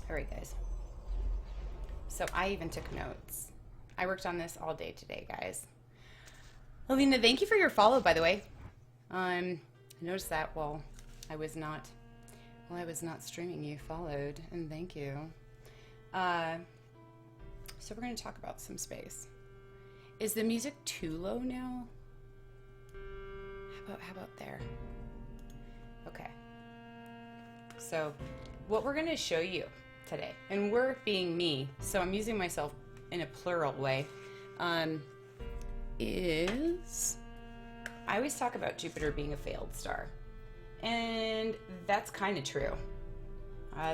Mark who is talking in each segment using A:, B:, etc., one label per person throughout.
A: All right, guys. So I even took notes. I worked on this all day today, guys. Alina, thank you for your follow, by the way. I noticed that while I was not streaming, you followed, and thank you. So we're going to talk about some space. Is the music too low now? How about there? Okay. So what we're going to show you today, and we're being me, so I'm using myself in a plural way, is I always talk about Jupiter being a failed star, and that's kind of true.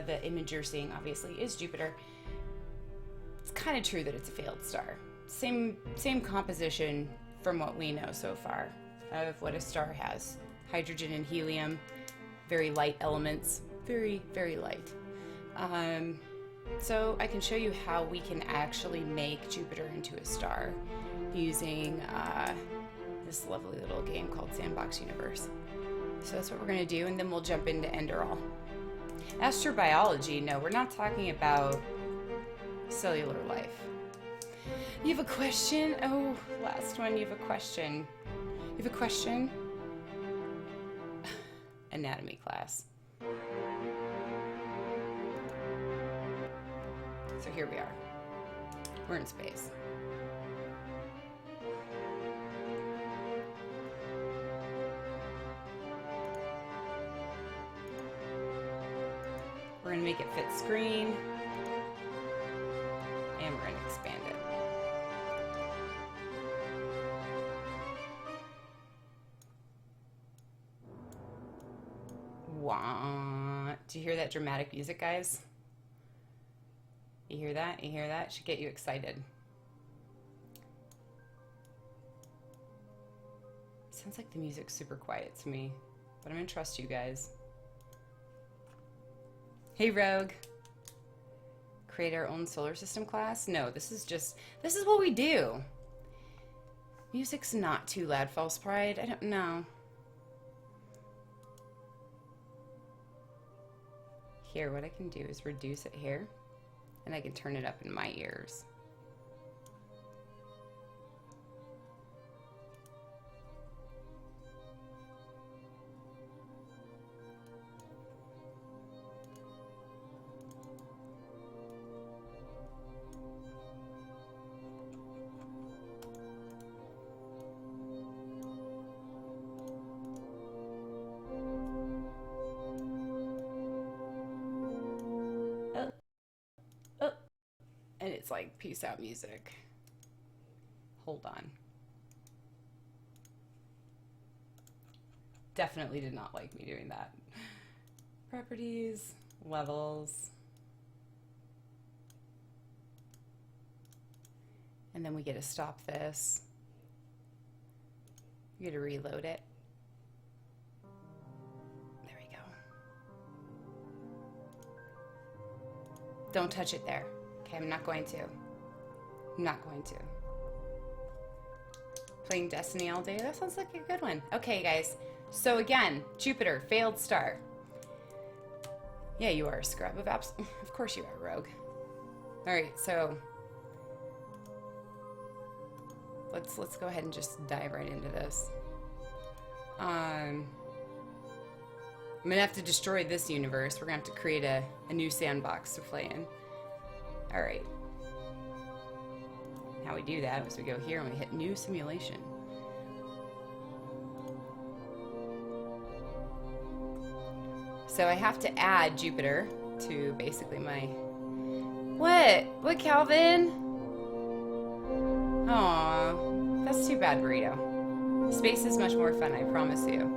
A: The image you're seeing obviously is Jupiter. It's kind of true that it's a failed star. Same composition from what we know so far of what a star has. Hydrogen and helium, very light elements, very, very light. So I can show you how we can actually make Jupiter into a star using this lovely little game called Sandbox Universe. So that's what we're going to do, and then we'll jump into Enderal. Astrobiology, no, we're not talking about cellular life. You have a question? Oh, last one, you have a question. You have a question? Anatomy class. So here we are. We're in space. We're going to make it fit screen, and we're going to expand it. Do you hear that dramatic music, guys? You hear that? You hear that? It should get you excited. Sounds like the music's super quiet to me, but I'm going to trust you guys. Hey, Rogue. Create our own solar system class? No, this is what we do. Music's not too loud, false pride. I don't know. Here, what I can do is reduce it here, and I can turn it up in my ears. It's like peace out music. Hold on. Definitely did not like me doing that. Properties, levels. And then we get to stop this. You get to reload it. There we go. Don't touch it there. Okay, I'm not going to. I'm not going to. Playing Destiny all day? That sounds like a good one. Okay, guys. So again, Jupiter, failed star. Yeah, you are a scrub of apps. Of course you are, Rogue. All right, so let's go ahead and just dive right into this. I'm gonna have to destroy this universe. We're gonna have to create a new sandbox to play in. All right. How we do that is we go here and we hit new simulation. So I have to add Jupiter to basically my... What, Calvin? Aw, that's too bad, Burrito. Space is much more fun, I promise you.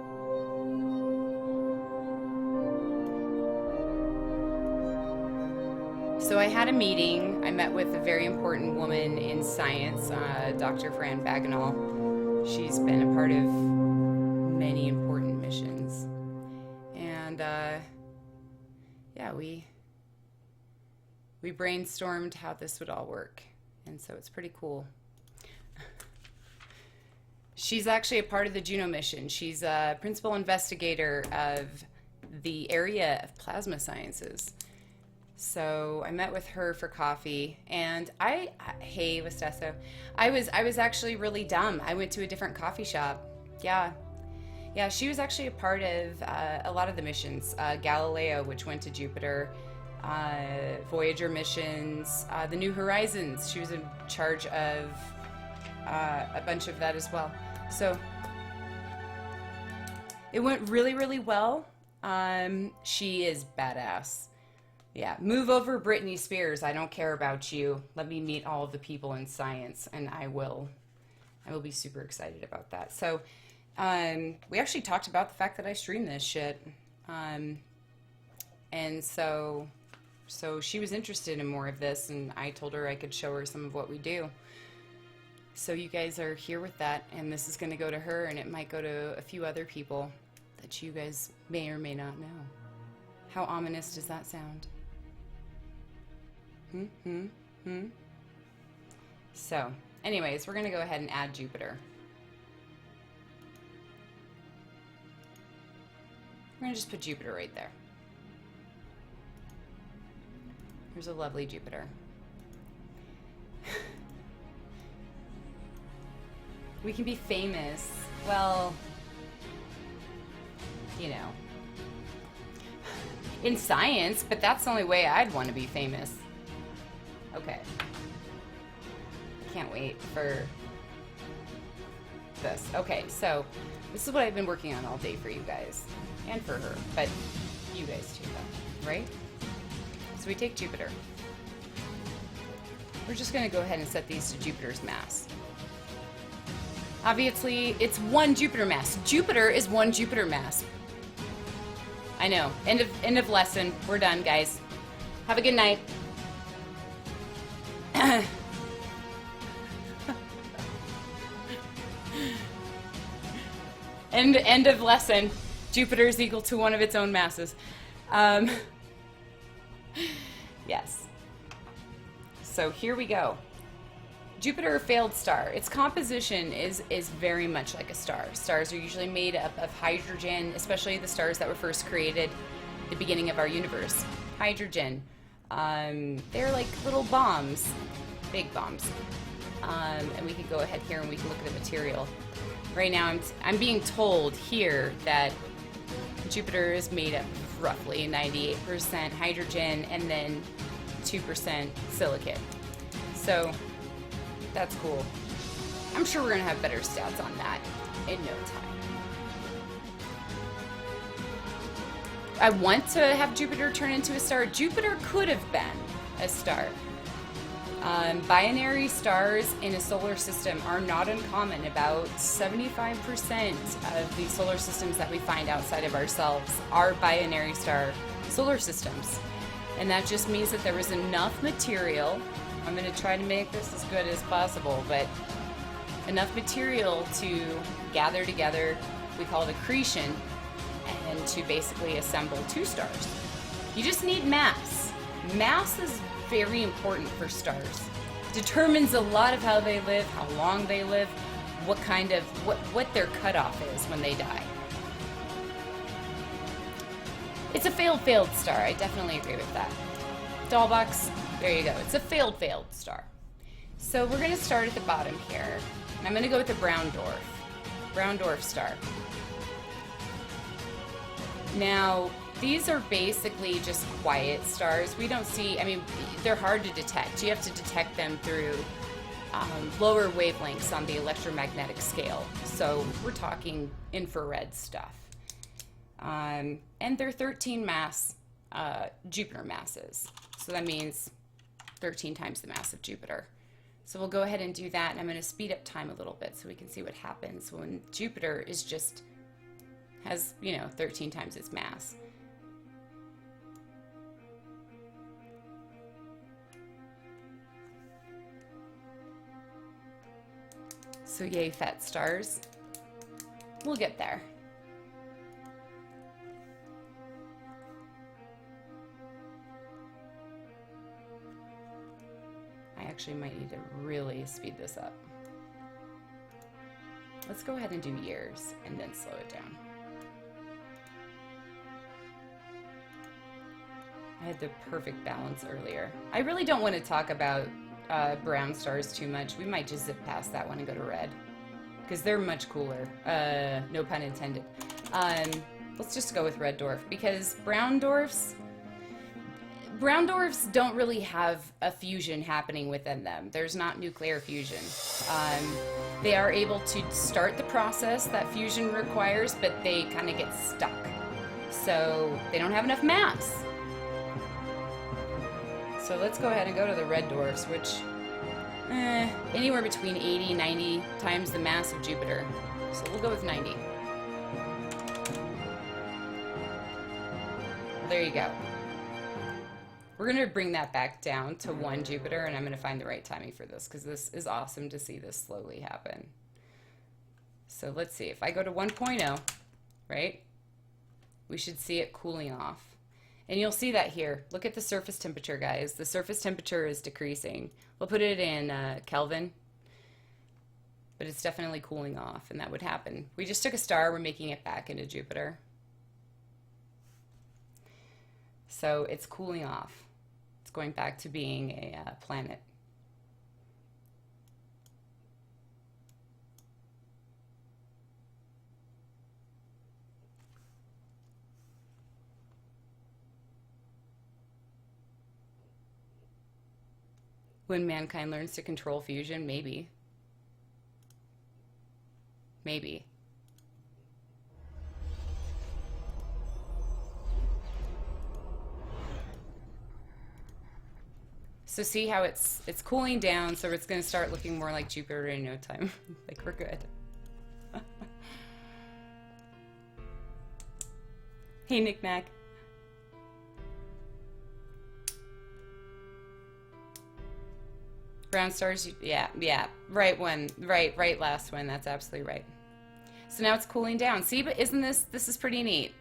A: So I had a meeting. I met with a very important woman in science, Dr. Fran. She's been a part of many important missions. And yeah, we brainstormed how this would all work. And so it's pretty cool. She's actually a part of the Juno mission. She's a principal investigator of the area of plasma sciences. So I met with her for coffee, and hey, Westesso, I was actually really dumb. I went to a different coffee shop. Yeah, yeah. She was actually a part of a lot of the missions. Galileo, which went to Jupiter, Voyager missions, the New Horizons. She was in charge of a bunch of that as well. So it went really, really well. She is badass. Yeah, move over Britney Spears. I don't care about you. Let me meet all of the people in science, and I will be super excited about that. So, we actually talked about the fact that I stream this shit. And so she was interested in more of this, and I told her I could show her some of what we do. So you guys are here with that, and this is going to go to her, and it might go to a few other people that you guys may or may not know. How ominous does that sound? So, anyways, we're going to go ahead and add Jupiter. We're going to just put Jupiter right there. Here's a lovely Jupiter. We can be famous. Well, you know, in science, but that's the only way I'd want to be famous. Okay. Can't wait for this. Okay, so this is what I've been working on all day for you guys. And for her, but you guys too, though, right? So we take Jupiter. We're just going to go ahead and set these to Jupiter's mass. Obviously, it's one Jupiter mass. Jupiter is one Jupiter mass. I know. End of lesson. We're done, guys. Have a good night. End of lesson. Jupiter is equal to one of its own masses. Yes. So here we go. Jupiter, a failed star. Its composition is very much like a star. Stars are usually made up of hydrogen, especially the stars that were first created at the beginning of our universe. Hydrogen. They're like little bombs, big bombs. And we can go ahead here and we can look at the material. Right now I'm being told here that Jupiter is made up of roughly 98% hydrogen and then 2% silicate. So that's cool. I'm sure we're going to have better stats on that in no time. I want to have Jupiter turn into a star. Jupiter could have been a star. Binary stars in a solar system are not uncommon. About 75% of the solar systems that we find outside of ourselves are binary star solar systems. And that just means that there was enough material. I'm going to try to make this as good as possible, but enough material to gather together, we call it accretion, and to basically assemble two stars. You just need mass. Mass is very important for stars. Determines a lot of how they live, how long they live, what their cutoff is when they die. It's a failed star. I definitely agree with that. Dollbox, there you go. It's a failed star. So we're going to start at the bottom here. And I'm going to go with the brown dwarf star. Now, these are basically just quiet stars. We don't see, I mean, they're hard to detect. You have to detect them through lower wavelengths on the electromagnetic scale. So we're talking infrared stuff. And they're 13 mass Jupiter masses. So that means 13 times the mass of Jupiter. So we'll go ahead and do that, and I'm going to speed up time a little bit so we can see what happens when Jupiter is just has, 13 times its mass. So yay, fat stars. We'll get there. I actually might need to really speed this up. Let's go ahead and do years and then slow it down. I had the perfect balance earlier. I really don't want to talk about brown stars too much. We might just zip past that one and go to red, because they're much cooler. No pun intended. Let's just go with red dwarf, because brown dwarfs don't really have a fusion happening within them. There's not nuclear fusion. They are able to start the process that fusion requires, but they kind of get stuck. So they don't have enough mass. So let's go ahead and go to the red dwarfs, which anywhere between 80 and 90 times the mass of Jupiter. So we'll go with 90. There you go. We're going to bring that back down to 1 Jupiter, and I'm going to find the right timing for this, because this is awesome to see this slowly happen. So let's see. If I go to 1.0, right, we should see it cooling off. And you'll see that here. Look at the surface temperature, guys. The surface temperature is decreasing. We'll put it in Kelvin, but it's definitely cooling off, and that would happen. We just took a star. We're making it back into Jupiter. So it's cooling off. It's going back to being a planet. When mankind learns to control fusion, maybe. Maybe. So see how it's cooling down, so it's going to start looking more like Jupiter in no time. Like, we're good. Hey, Nick Mac. Brown stars, yeah, right one, right last one, that's absolutely right. So now it's cooling down. See, but isn't this is pretty neat.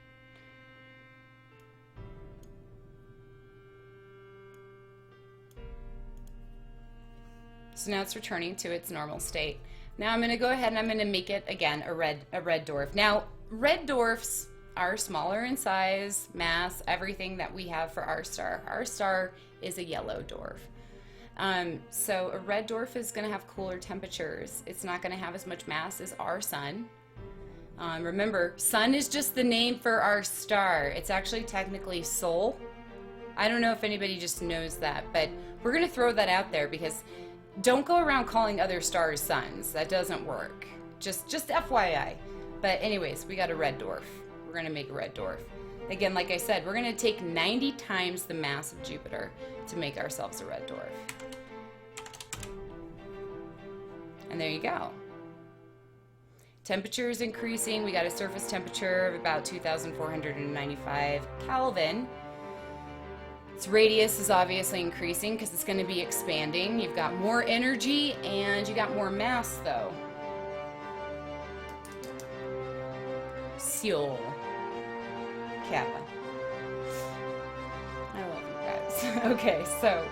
A: So now it's returning to its normal state. Now I'm going to go ahead and I'm going to make it again a red dwarf. Now, red dwarfs are smaller in size, mass, everything that we have for our star. Our star is a yellow dwarf. So a red dwarf is going to have cooler temperatures. It's not going to have as much mass as our sun. Remember, sun is just the name for our star. It's actually technically Sol. I don't know if anybody just knows that, but we're going to throw that out there, because don't go around calling other stars suns. That doesn't work. Just FYI. But anyways, we got a red dwarf. We're going to make a red dwarf. Again, like I said, we're going to take 90 times the mass of Jupiter to make ourselves a red dwarf. And there you go. Temperature is increasing. We got a surface temperature of about 2,495 Kelvin. Its radius is obviously increasing because it's going to be expanding. You've got more energy and you got more mass, though. Seal. Kappa. I love you guys. Okay, so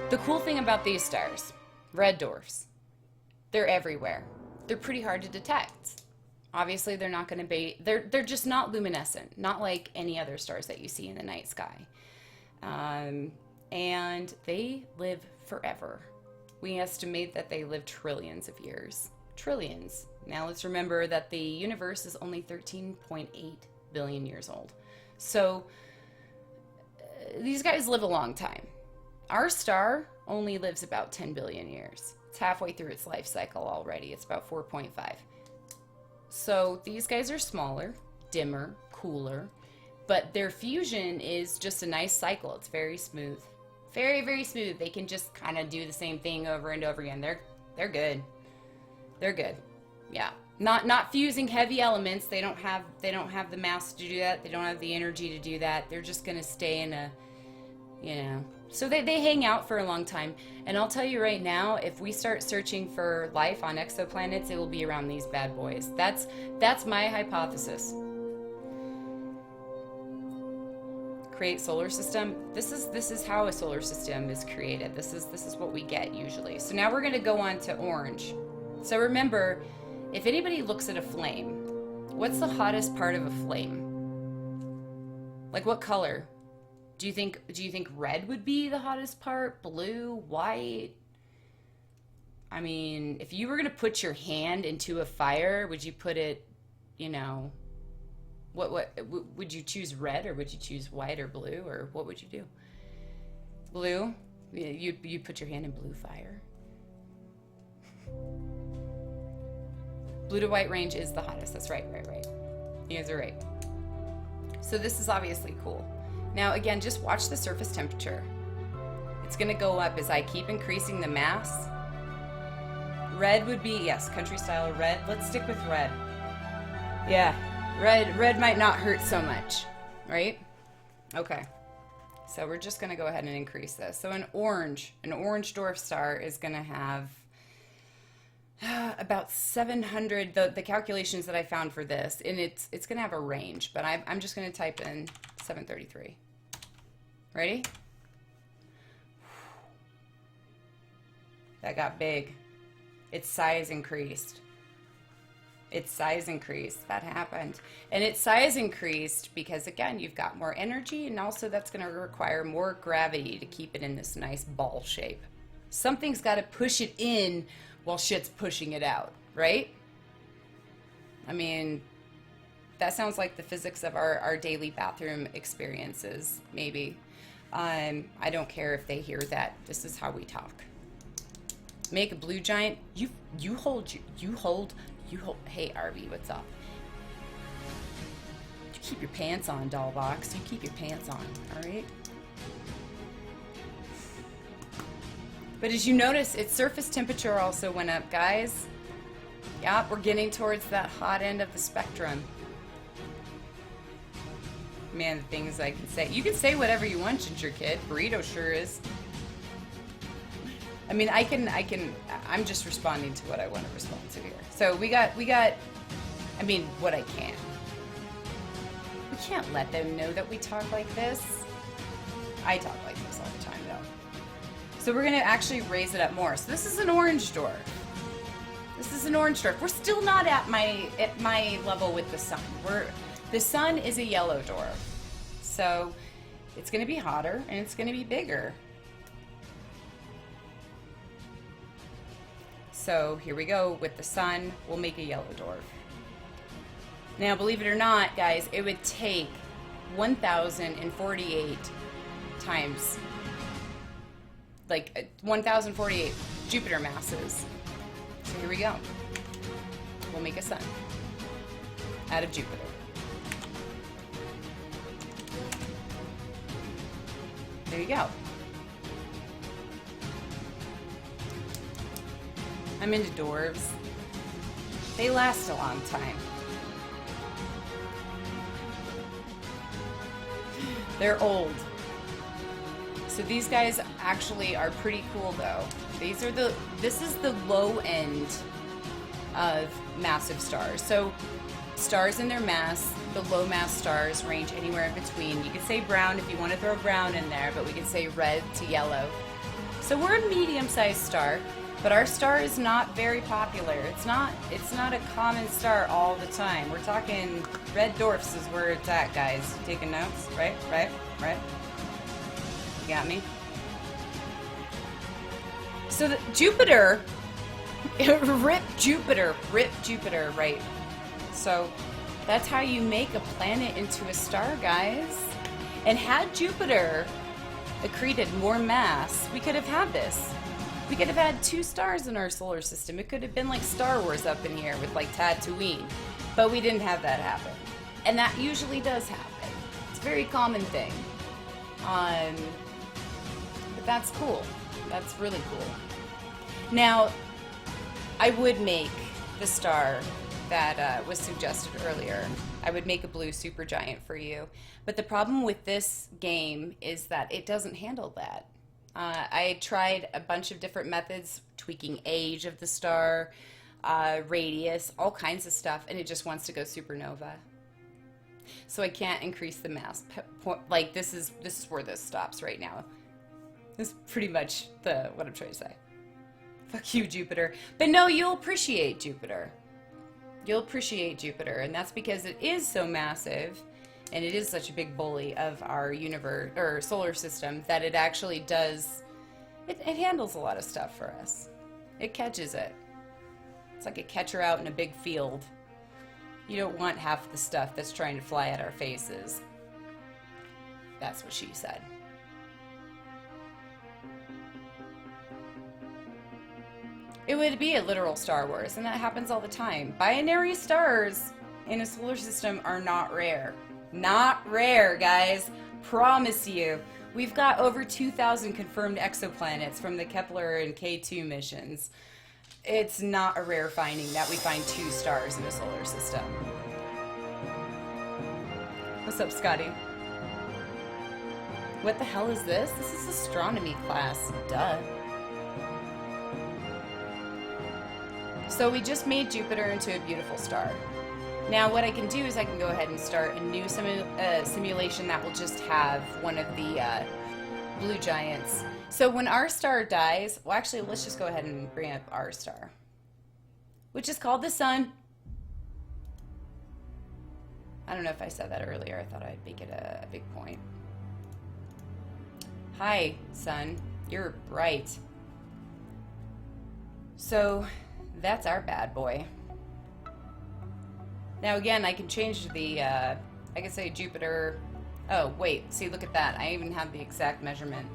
A: the cool thing about these stars, red dwarfs, they're everywhere. They're pretty hard to detect. Obviously, they're not going to be, they're just not luminescent, not like any other stars that you see in the night sky. And they live forever. We estimate that they live trillions of years. Trillions. Now let's remember that the universe is only 13.8 billion years old. So these guys live a long time. Our star only lives about 10 billion years. It's halfway through its life cycle already. It's about 4.5. So these guys are smaller, dimmer, cooler, but their fusion is just a nice cycle. It's very smooth. Very, very smooth. They can just kind of do the same thing over and over again. They're good. They're good. Yeah. Not fusing heavy elements. They don't have the mass to do that. They don't have the energy to do that. They're just going to stay in a, you know. So they hang out for a long time. And I'll tell you right now, if we start searching for life on exoplanets, it will be around these bad boys. That's my hypothesis. Create solar system. This is how a solar system is created. This is what we get usually. So now we're going to go on to orange. So remember, if anybody looks at a flame, what's the hottest part of a flame? Like what color? Do you think red would be the hottest part? Blue, white? I mean, if you were gonna put your hand into a fire, would you put it, you know, what would you choose, red, or would you choose white or blue, or what would you do? Blue? You put your hand in blue fire. Blue to white range is the hottest. That's right. You guys are right. So this is obviously cool. Now again, just watch the surface temperature. It's gonna go up as I keep increasing the mass. Red would be, yes, country style red. Let's stick with red. Yeah, red might not hurt so much, right? Okay. So we're just gonna go ahead and increase this. So an orange dwarf star is gonna have about 700, the calculations that I found for this, and it's gonna have a range, but I'm just gonna type in 733. Ready? That got big. Its size increased. That happened. And its size increased because, again, you've got more energy, and also that's going to require more gravity to keep it in this nice ball shape. Something's got to push it in while shit's pushing it out, right? I mean, that sounds like the physics of our daily bathroom experiences, maybe. I don't care if they hear that. This is how we talk. Make a blue giant. You hold. Hey, Arby, what's up? You keep your pants on, doll box. You keep your pants on, all right? But as you notice, its surface temperature also went up, guys. Yep, we're getting towards that hot end of the spectrum. Man, the things I can say. You can say whatever you want, Ginger Kid. Burrito sure is. I mean, I'm just responding to what I want to respond to here. So we got, I mean, what I can. We can't let them know that we talk like this. I talk like this all the time, though. So we're gonna actually raise it up more. So this is an orange dwarf. We're still not at my level with the sun. The sun is a yellow dwarf. So it's gonna be hotter and it's gonna be bigger. So here we go with the sun. We'll make a yellow dwarf. Now, believe it or not, guys, it would take 1,048 times, like 1,048 Jupiter masses. So here we go. We'll make a sun out of Jupiter. There you go. I'm into dwarves. They last a long time. They're old. So these guys actually are pretty cool though. This is the low end of massive stars. So stars in their mass, the low mass stars range anywhere in between. You could say brown if you want to throw brown in there, but we could say red to yellow. So we're a medium-sized star. But our star is not very popular. It's not a common star all the time. We're talking red dwarfs is where it's at, guys. Taking notes? Right? You got me? So Jupiter, rip Jupiter, right? So that's how you make a planet into a star, guys. And had Jupiter accreted more mass, we could have had this. We could have had 2 stars in our solar system. It could have been like Star Wars up in here with like Tatooine. But we didn't have that happen. And that usually does happen. It's a very common thing. But that's cool. That's really cool. Now, I would make the star that was suggested earlier. I would make a blue supergiant for you. But the problem with this game is that it doesn't handle that. I tried a bunch of different methods, tweaking age of the star, radius, all kinds of stuff, and it just wants to go supernova. So I can't increase the mass. Like this is where this stops right now. This is pretty much what I'm trying to say. Fuck you, Jupiter. But no, you'll appreciate Jupiter. You'll appreciate Jupiter, and that's because it is so massive. And it is such a big bully of our universe or solar system that it actually does, it handles a lot of stuff for us. It catches it. It's like a catcher out in a big field. You don't want half the stuff that's trying to fly at our faces. That's what she said. It would be a literal Star Wars, and that happens all the time. Binary stars in a solar system are not rare. Not rare, guys. Promise you. We've got over 2,000 confirmed exoplanets from the Kepler and K2 missions. It's not a rare finding that we find 2 stars in a solar system. What's up, Scotty? What the hell is this? This is astronomy class. Duh. So we just made Jupiter into a beautiful star. Now what I can do is I can go ahead and start a new simulation that will just have one of the blue giants. So when our star dies, well actually let's just go ahead and bring up our star, which is called the Sun. I don't know if I said that earlier. I thought I'd make it a big point. Hi, Sun. You're bright. So that's our bad boy. Now again, I can change the, I can say Jupiter. Oh, wait, see, look at that. I even have the exact measurement.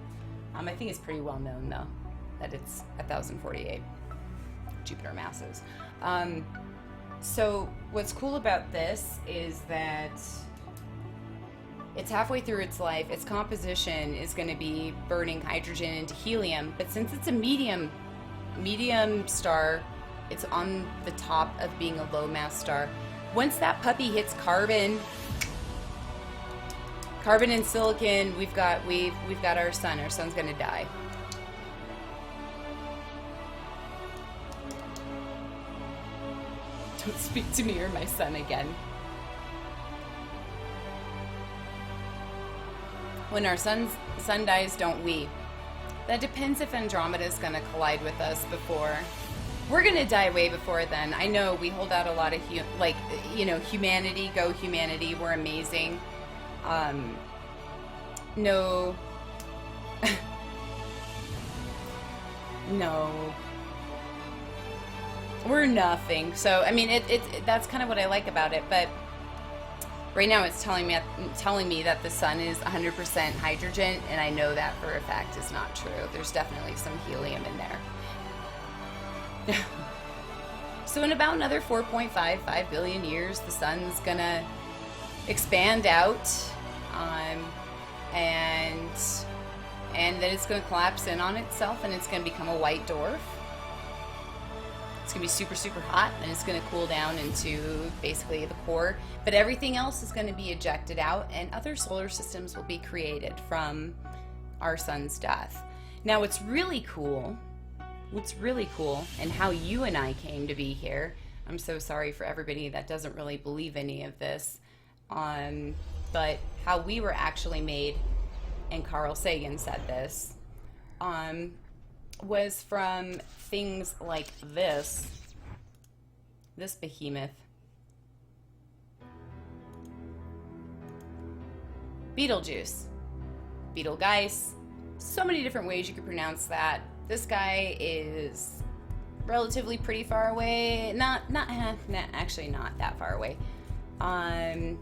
A: I think it's pretty well known, though, that it's 1,048 Jupiter masses. So what's cool about this is that it's halfway through its life. Its composition is going to be burning hydrogen into helium, but since it's a medium star, it's on the top of being a low mass star. Once that puppy hits carbon and silicon, we've got our sun. Our sun's gonna die. Don't speak to me or my son again. When our sun dies, don't we? That depends if Andromeda's gonna collide with us before. We're gonna die way before then. I know we hold out a lot of humanity. Go humanity. We're amazing. No. No. We're nothing. So I mean, that's kind of what I like about it. But right now, it's telling me that the sun is 100% hydrogen, and I know that for a fact is not true. There's definitely some helium in there. So in about another 4.55 billion years, the sun's gonna expand out, and then it's gonna collapse in on itself, and it's gonna become a white dwarf. It's gonna be super, super hot, and it's gonna cool down into basically the core. But everything else is gonna be ejected out, and other solar systems will be created from our sun's death. Now, what's really cool, and how you and I came to be here, I'm so sorry for everybody that doesn't really believe any of this, but how we were actually made, and Carl Sagan said this, was from things like this behemoth. Betelgeuse. Betelgeuse. So many different ways you could pronounce that. This guy is relatively pretty far away. Actually not that far away. I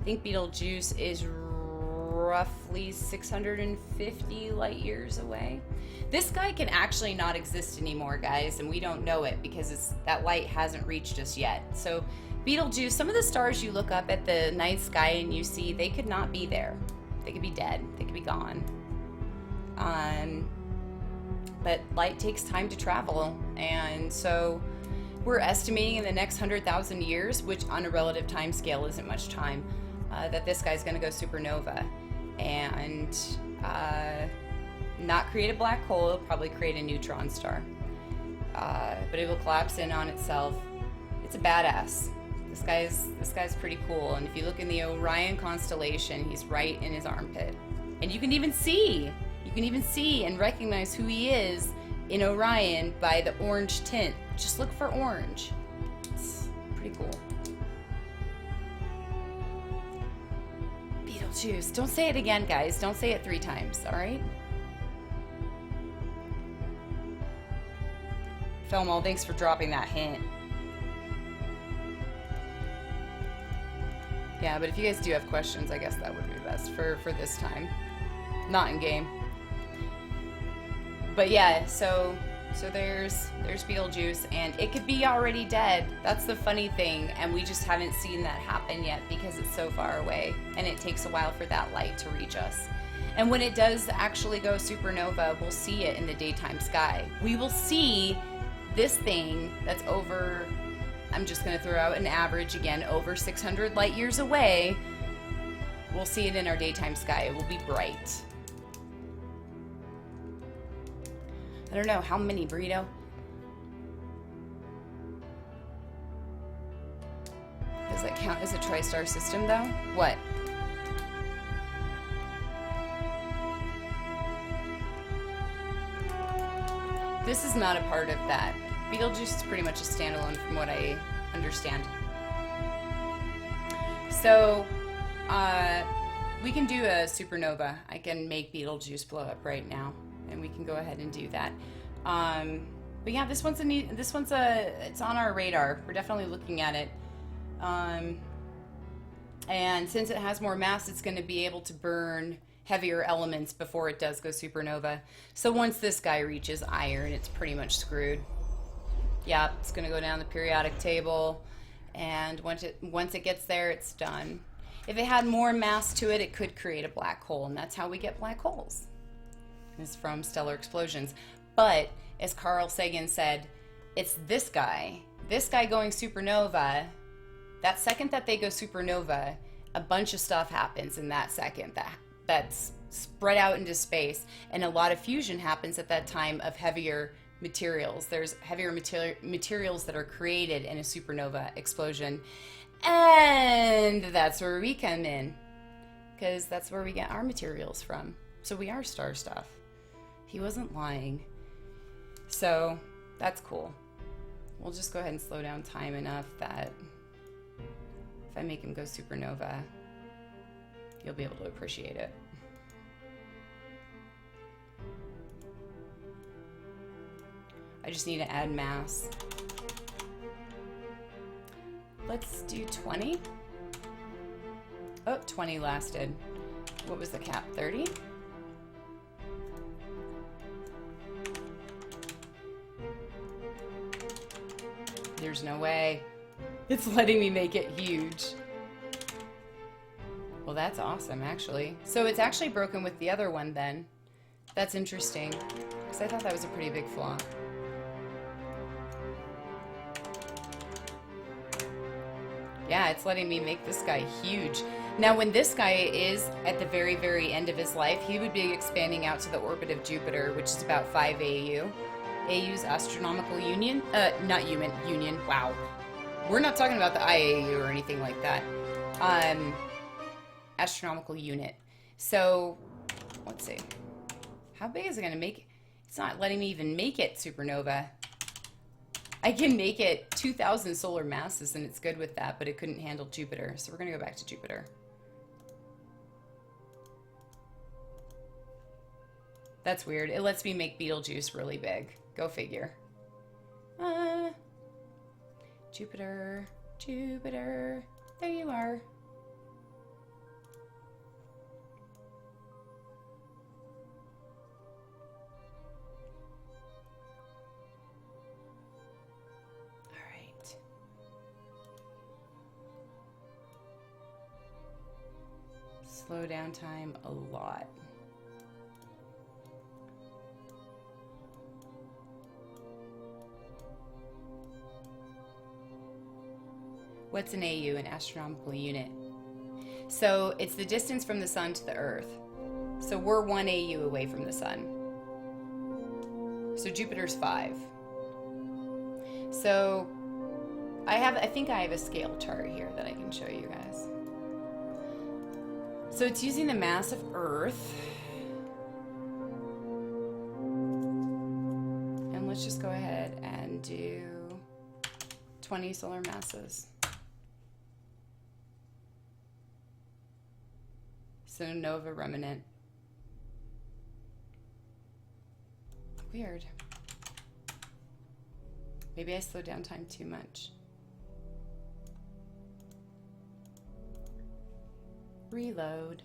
A: think Betelgeuse is roughly 650 light years away. This guy can actually not exist anymore, guys, and we don't know it because that light hasn't reached us yet. So Betelgeuse, some of the stars you look up at the night sky and you see, they could not be there. They could be dead. They could be gone. But light takes time to travel, and so we're estimating in the next 100,000 years, which on a relative time scale isn't much time, that this guy's going to go supernova and not create a black hole. It'll probably create a neutron star, but it will collapse in on itself. It's a badass. This guy's pretty cool, and if you look in the Orion constellation, he's right in his armpit, and you can even see and recognize who he is in Orion by the orange tint. Just look for orange. It's pretty cool. Beetlejuice. Don't say it again, guys. Don't say it 3 times, all right? Felmo, thanks for dropping that hint. Yeah, but if you guys do have questions, I guess that would be best for this time. Not in game. But yeah, so there's Beetlejuice, and it could be already dead. That's the funny thing, and we just haven't seen that happen yet because it's so far away, and it takes a while for that light to reach us. And when it does actually go supernova, we'll see it in the daytime sky. We will see this thing that's over, I'm just going to throw out an average again, over 600 light years away. We'll see it in our daytime sky. It will be bright. I don't know, how many, Burrito? Does that count as a tri-star system, though? What? This is not a part of that. Beetlejuice is pretty much a standalone from what I understand. So, we can do a supernova. I can make Beetlejuice blow up right now, and we can go ahead and do that. But yeah, it's on our radar. We're definitely looking at it. And since it has more mass, it's going to be able to burn heavier elements before it does go supernova. So once this guy reaches iron, it's pretty much screwed. Yeah, it's going to go down the periodic table, and once it gets there, it's done. If it had more mass to it, it could create a black hole, and that's how we get black holes. It's from stellar explosions. But as Carl Sagan said, it's this guy going supernova. That second that they go supernova, a bunch of stuff happens in that second that's spread out into space, and a lot of fusion happens at that time of heavier materials. There's heavier materials that are created in a supernova explosion, and that's where we come in, because that's where we get our materials from. So we are star stuff. He wasn't lying. So that's cool. We'll just go ahead and slow down time enough that if I make him go supernova, you'll be able to appreciate it. I just need to add mass. Let's do 20. Oh, 20 lasted. What was the cap? 30? There's no way. It's letting me make it huge. Well, that's awesome, actually. So it's actually broken with the other one, then. That's interesting, because I thought that was a pretty big flaw. Yeah, it's letting me make this guy huge. Now, when this guy is at the very, very end of his life, he would be expanding out to the orbit of Jupiter, which is about 5 AU. AU's astronomical union? Not union, wow. We're not talking about the IAU or anything like that. Astronomical unit. So, let's see. How big is it going to make it? It's not letting me even make it supernova. I can make it 2,000 solar masses, and it's good with that, but it couldn't handle Jupiter. So we're going to go back to Jupiter. That's weird. It lets me make Beetlejuice really big. Go figure. Jupiter, Jupiter, there you are. All right. Slow down time a lot. What's an AU, an astronomical unit? So it's the distance from the sun to the Earth. So we're 1 AU away from the sun. So Jupiter's 5. So I think I have a scale chart here that I can show you guys. So it's using the mass of Earth. And let's just go ahead and do 20 solar masses. Supernova remnant. Weird. Maybe I slowed down time too much. Reload.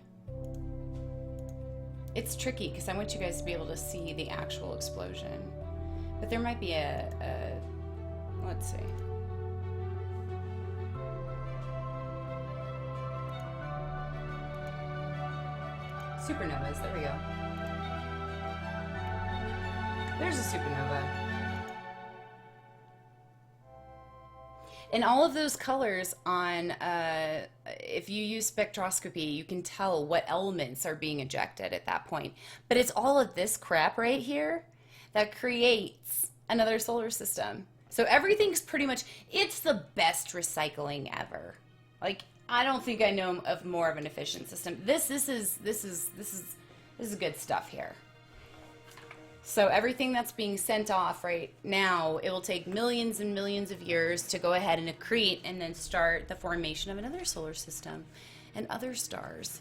A: It's tricky because I want you guys to be able to see the actual explosion. But there might be let's see. Supernovas, there we go. There's a supernova. And all of those colors on, if you use spectroscopy, you can tell what elements are being ejected at that point. But it's all of this crap right here that creates another solar system. So everything's pretty much, it's the best recycling ever. Like, I don't think I know of more of an efficient system. This is good stuff here. So everything that's being sent off right now, it will take millions and millions of years to go ahead and accrete and then start the formation of another solar system and other stars.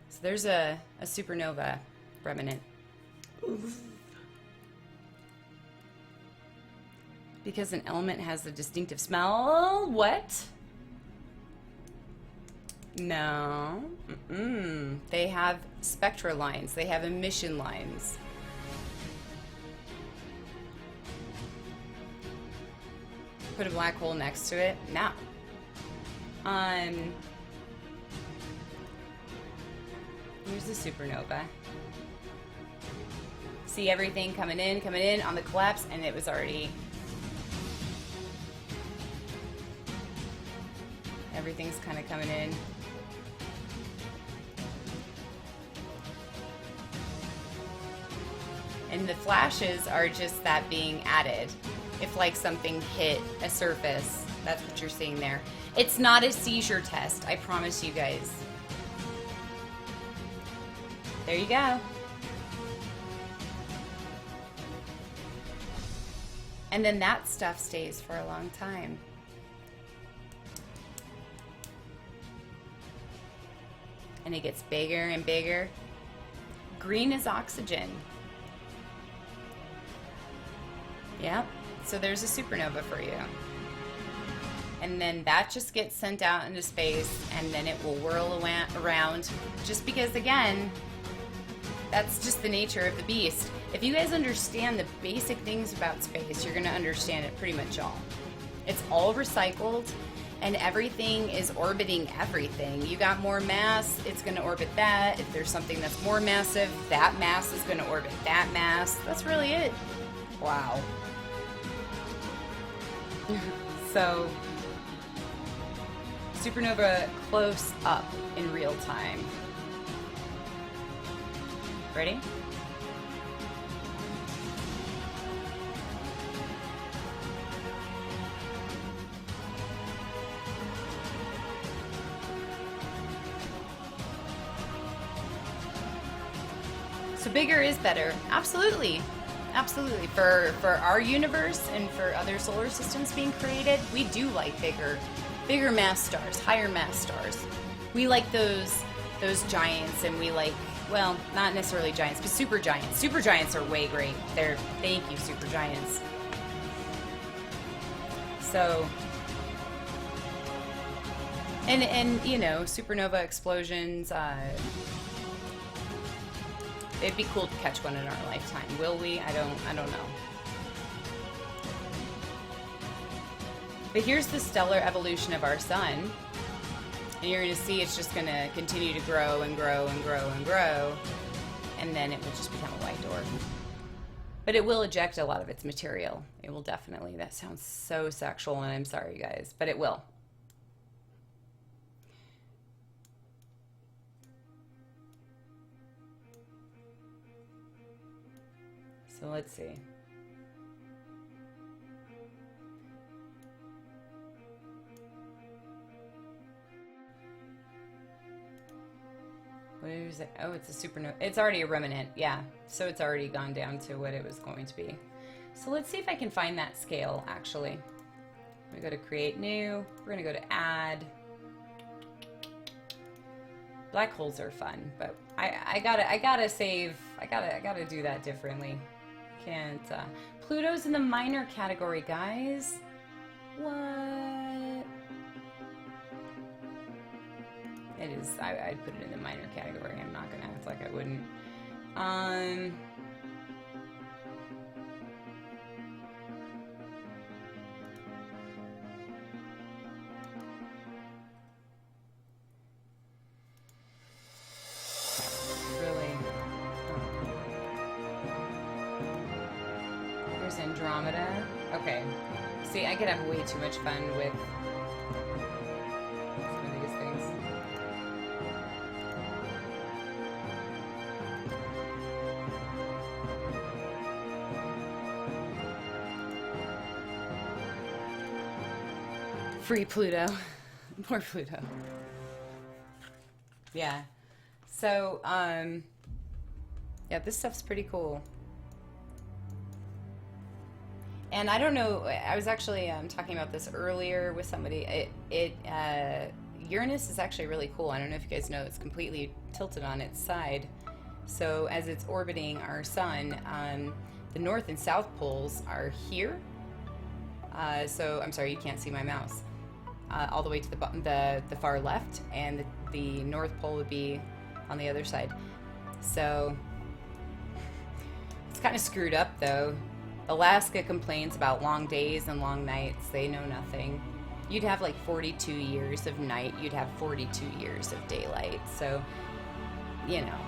A: So there's a supernova remnant. Oof. Because an element has a distinctive smell. What? No. They have spectra lines. They have emission lines. Put a black hole next to it? No. Here's the supernova. See everything coming in on the collapse, and it was already... Everything's kind of coming in. And the flashes are just that being added. If like something hit a surface, that's what you're seeing there. It's not a seizure test, I promise you guys. There you go. And then that stuff stays for a long time. And it gets bigger and bigger. Green is oxygen. Yep. So there's a supernova for you. And then that just gets sent out into space, and then it will whirl around. Just because, again, that's just the nature of the beast. If you guys understand the basic things about space, you're going to understand it pretty much all. It's all recycled, and everything is orbiting everything. You got more mass, it's going to orbit that. If there's something that's more massive, that mass is going to orbit that mass. That's really it. Wow. So, supernova close up in real time. Ready? So bigger is better. Absolutely. Absolutely. For our universe and for other solar systems being created, we do like bigger mass stars, higher mass stars. We like those giants, and we like, well, not necessarily giants, but super giants. Super giants are way great. Thank you, super giants. So, and you know, supernova explosions, it'd be cool to catch one in our lifetime. Will we? I don't know. But here's the stellar evolution of our sun. And you're going to see it's just going to continue to grow and grow and grow and grow. And then it will just become a white dwarf. But it will eject a lot of its material. It will definitely. That sounds so sexual, and I'm sorry, guys. But it will. So let's see. What is it? Oh, it's a supernova. It's already a remnant, yeah. So it's already gone down to what it was going to be. So let's see if I can find that scale, actually. I'm going to go to create new. We're going to go to add. Black holes are fun, but I gotta do that differently. Can't. Pluto's in the minor category, guys. What? It is. I'd put it in the minor category. I'm not gonna act like I wouldn't. Really? Here's Andromeda. Okay. See, I could have way too much fun with some of these things. Free Pluto. More Pluto. Yeah. So, yeah, this stuff's pretty cool. And I don't know, I was actually talking about this earlier with somebody. Uranus is actually really cool. I don't know if you guys know, it's completely tilted on its side. So as it's orbiting our sun, the north and south poles are here. So I'm sorry, you can't see my mouse. All the way to the far left, and the north pole would be on the other side. So it's kind of screwed up though. Alaska complains about long days and long nights. They know nothing. You'd have like 42 years of night. You'd have 42 years of daylight. So, you know.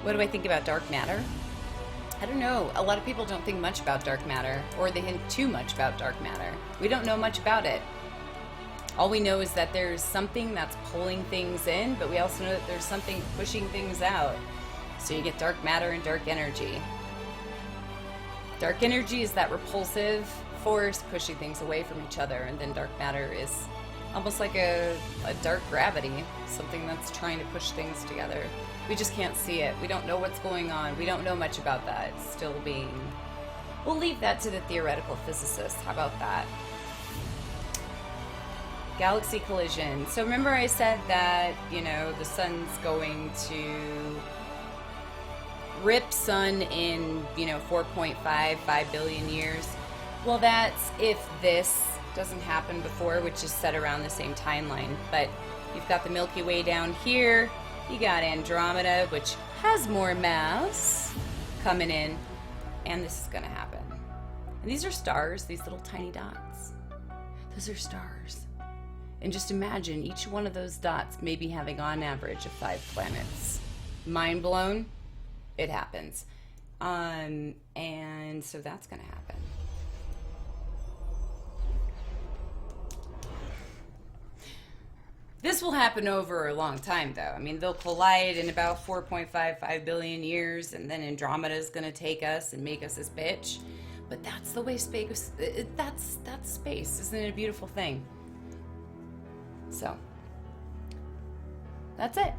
A: What do I think about dark matter? I don't know. A lot of people don't think much about dark matter, or they think too much about dark matter. We don't know much about it. All we know is that there's something that's pulling things in, but we also know that there's something pushing things out. So you get dark matter and dark energy. Dark energy is that repulsive force pushing things away from each other, and then dark matter is almost like a dark gravity, something that's trying to push things together. We just can't see it. We don't know what's going on. We don't know much about that. It's still being... We'll leave that to the theoretical physicists. How about that? Galaxy collision. So remember I said that, you know, the sun's going to rip sun in, you know, 4.5 billion years. Well, that's if this doesn't happen before, which is set around the same timeline. But you've got the Milky Way down here. You got Andromeda, which has more mass coming in, and this is going to happen. And these are stars, these little tiny dots. Those are stars. And just imagine each one of those dots maybe having on average of 5 planets. Mind blown? It happens. And so that's going to happen. This will happen over a long time, though. I mean, they'll collide in about 4.5 billion years, and then Andromeda is going to take us and make us this bitch. But that's the way space. That's space. Isn't it a beautiful thing? So, that's it.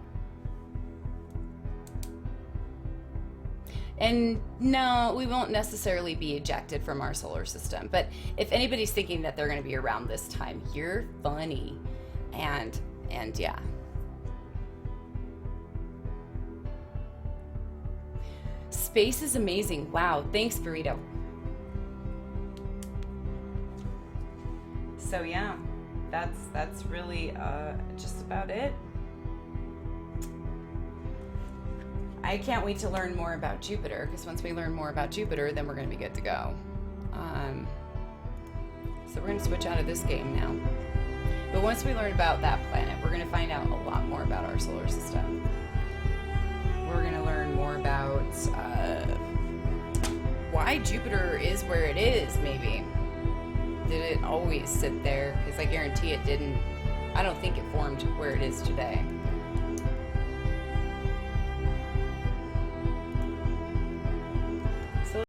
A: And no, we won't necessarily be ejected from our solar system. But if anybody's thinking that they're going to be around this time, you're funny. And yeah. Space is amazing. Wow. Thanks, Burrito. So yeah, that's really just about it. I can't wait to learn more about Jupiter, because once we learn more about Jupiter, then we're going to be good to go. So we're going to switch out of this game now. But once we learn about that planet, we're going to find out a lot more about our solar system. We're going to learn more about why Jupiter is where it is, maybe. Did it always sit there? Because I guarantee it didn't. I don't think it formed where it is today.